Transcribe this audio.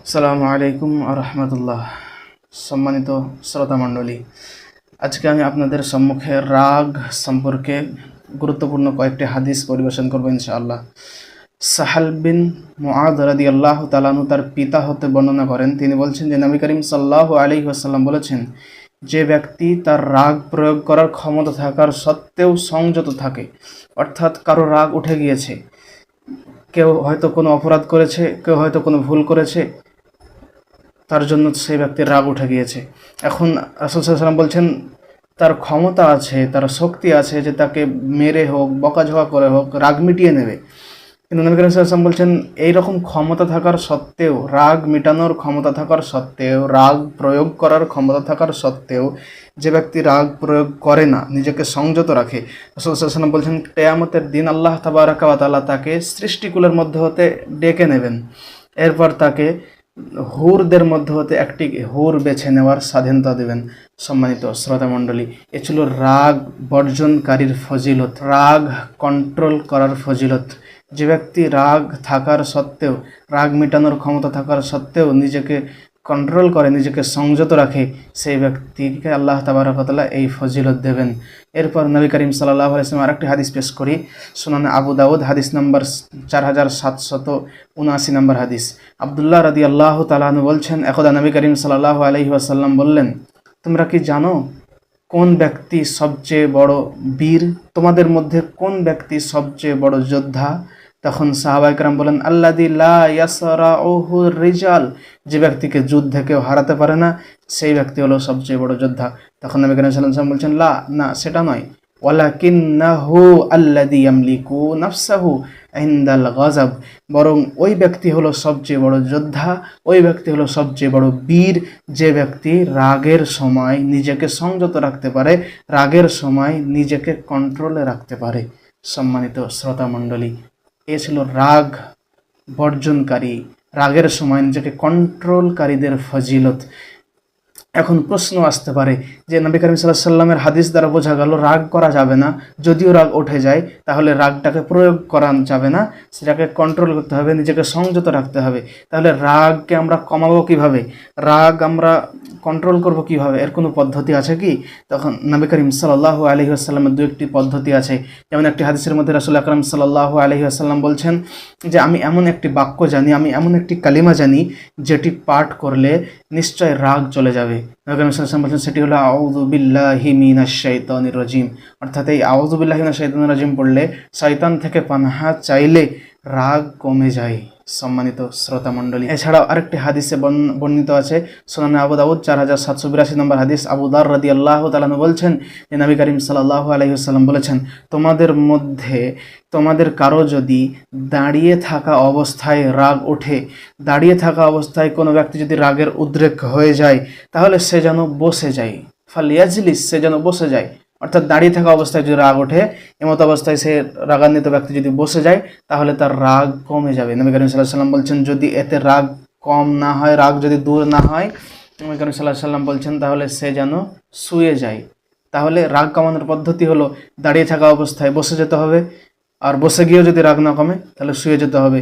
আসসালামু আলাইকুম রহমতুল্লাহ। সম্মানিত শ্রোতা মণ্ডলী, আজকে আমি আপনাদের সম্মুখে রাগ সম্পর্কে গুরুত্বপূর্ণ কয়েকটি হাদিস পরিবেশন করব ইনশাআল্লাহ। সাহাল বিন মুআদ রাদিয়াল্লাহু তাআলা আনহু তার পিতা হতে বর্ণনা করেন, তিনি বলছেন যে নবী করিম সাল্লাল্লাহু আলাইহি ওয়াসাল্লাম বলেছেন, যে ব্যক্তি তার রাগ প্রয়োগ করার ক্ষমতা থাকার সত্ত্বেও সংযত থাকে, অর্থাৎ কারো রাগ উঠে গিয়েছে, কেউ হয়তো কোনো অপরাধ করেছে, কেউ হয়তো কোনো ভুল করেছে, তার জন্য সেই ব্যক্তির রাগ উঠে গিয়েছে। এখন রাসূল সাল্লাল্লাহু আলাইহি ওয়াসাল্লাম বলছেন তার ক্ষমতা আছে, তার শক্তি আছে যে তাকে মেরে হোক, বকাঝকা করে হোক রাগ মিটিয়ে নেবে। কিন্তু নবী করিম সাল্লাল্লাহু আলাইহি ওয়াসাল্লাম বলছেন এইরকম ক্ষমতা থাকার সত্ত্বেও, রাগ মেটানোর ক্ষমতা থাকার সত্ত্বেও, রাগ প্রয়োগ করার ক্ষমতা থাকার সত্ত্বেও যে ব্যক্তি রাগ প্রয়োগ করে না, নিজেকে সংযত রাখে, রাসূল সাল্লাল্লাহু আলাইহি ওয়াসাল্লাম বলছেন কিয়ামতের দিন আল্লাহ তাবারাকা ওয়া তাআলা তাকে সৃষ্টিকুলের মধ্যে হতে ডেকে নেবেন। এরপর তাকে হুরদের মধ্যে হতে একটি হুর বেছে নেওয়ার স্বাধীনতা দেবেন। সম্মানিত শ্রোতা মণ্ডলী, এ ছিল রাগ বর্জনকারীর ফজিলত, রাগ কন্ট্রোল করার ফজিলত। যে ব্যক্তি রাগ থাকার সত্ত্বেও, রাগ মেটানোর ক্ষমতা থাকার সত্ত্বেও নিজেকে কন্ট্রোল করে, নিজেকে সংযত রাখে, সেই ব্যক্তিকে আল্লাহ তাবারক ওয়া তাআলা এই ফজিলত দেবেন। এরপর নবী করিম সাল্লাল্লাহু আলাইহি ওয়াসাল্লাম আরেকটি হাদিস পেশ করি, সুনানে আবু দাউদ হাদিস নাম্বার 4779 নম্বর হাদিস। আব্দুল্লাহ রাদিয়াল্লাহু তাআলা আনহু বলছেন, একদা নবী করিম সাল্লাল্লাহু আলাইহি ওয়াসাল্লাম বললেন, তোমরা কি জানো কোন ব্যক্তি সবচেয়ে বড় বীর? তোমাদের মধ্যে কোন ব্যক্তি সবচেয়ে বড় যোদ্ধা? তখন সাহাবায়ে কেরাম বলেন, আল্লাযী লা ইয়াসরাউহু রিজাল, যে ব্যক্তিকে যুদ্ধে কেউ হারাতে পারে না, সেই ব্যক্তি হলো সবচেয়ে বড় যোদ্ধা। তখন নবী করিম সাল্লাল্লাহু আলাইহি ওয়াসাল্লাম বলছেন, লা, না, সেটা নয়, ওয়ালাকিন্নাহু আল্লাযী ইয়ামলিকু নাফসাহু ইনদাল গাযাব, বরং ওই ব্যক্তি হলো সবচেয়ে বড় যোদ্ধা, ওই ব্যক্তি হলো সবচেয়ে বড় বীর, যে ব্যক্তি রাগের সময় নিজেকে সংযত রাখতে পারে, রাগের সময় নিজেকে কন্ট্রোলে রাখতে পারে। সম্মানিত শ্রোতা মণ্ডলী, এ ছিল রাগ বর্জনকারী, রাগের সময় নিজেকে কন্ট্রোলকারীদের ফজিলত। এখন প্রশ্ন আসতে পারে যে নবী করিম সাল্লাল্লাহু আলাইহি ওয়াসাল্লামের হাদিস দ্বারা বোঝা গেল রাগ করা যাবে না, যদিও রাগ উঠে যায় তাহলে রাগটাকে প্রয়োগ করা যাবে না, সেটাকে কন্ট্রোল করতে হবে, নিজেকে সংযত রাখতে হবে। তাহলে রাগকে আমরা কমাবো কিভাবে, রাগ আমরা কন্ট্রোল করব কিভাবে, এর কোনো পদ্ধতি আছে কি? তখন নবী করিম সাল্লাল্লাহু আলাইহি ওয়াসাল্লামের দু একটি পদ্ধতি আছে। যেমন একটি হাদিসের মধ্যে রাসূল আকরাম সাল্লাল্লাহু আলাইহি ওয়াসাল্লাম বলছেন যে আমি এমন একটি বাক্য জানি, আমি এমন একটি কালিমা জানি, যেটি পাঠ করলে নিশ্চয় রাগ চলে যাবে। নবী করিম সাল্লাল্লাহু আলাইহি ওয়াসাল্লাম বলছেন সেটি হলো আউযু বিল্লাহি মিনাশ শাইতানির রাজিম, অর্থাৎ এই আউযু বিল্লাহি মিনাশ শাইতানির রাজিম পড়লে শয়তান থেকে পানাহা চাইলে রাগ কমে যায়। সম্মানিত শ্রোতা মণ্ডলী, এছাড়াও আরেকটি হাদিসে বর্ণিত আছে, সুনানে আবু দাউদ 4782 নম্বর হাদিস। আবু দার রাদিয়াল্লাহু তাআলা আনহু বলছেন যে নবী করিম সাল্লাল্লাহু আলাইহি ওয়াসাল্লাম বলেছেন, তোমাদের মধ্যে তোমাদের কারো যদি দাঁড়িয়ে থাকা অবস্থায় রাগ ওঠে, দাঁড়িয়ে থাকা অবস্থায় কোনো ব্যক্তি যদি রাগের উদ্রেক হয়ে যায়, তাহলে সে যেন বসে যায়, ফালিয়াজলিস, সে যেন বসে যায়। অর্থাৎ দাঁড়িয়ে থাকা অবস্থায় যদি রাগ ওঠে, এমত অবস্থায় সে রাগান্বিত ব্যক্তি যদি বসে যায়, তাহলে তার রাগ কমে যাবে। নবী করিম সাল্লাল্লাহু আলাইহি ওয়াসাল্লাম বলছেন যদি এতে রাগ কম না হয়, রাগ যদি দূর না হয়, নবী করিম সাল্লাল্লাহু আলাইহি ওয়াসাল্লাম বলছেন তাহলে সে যেন শুয়ে যায়। তাহলে রাগ কমানোর পদ্ধতি হলো দাঁড়িয়ে থাকা অবস্থায় বসে যেতে হবে, আর বসে গিয়েও যদি রাগ না কমে তাহলে শুয়ে যেতে হবে।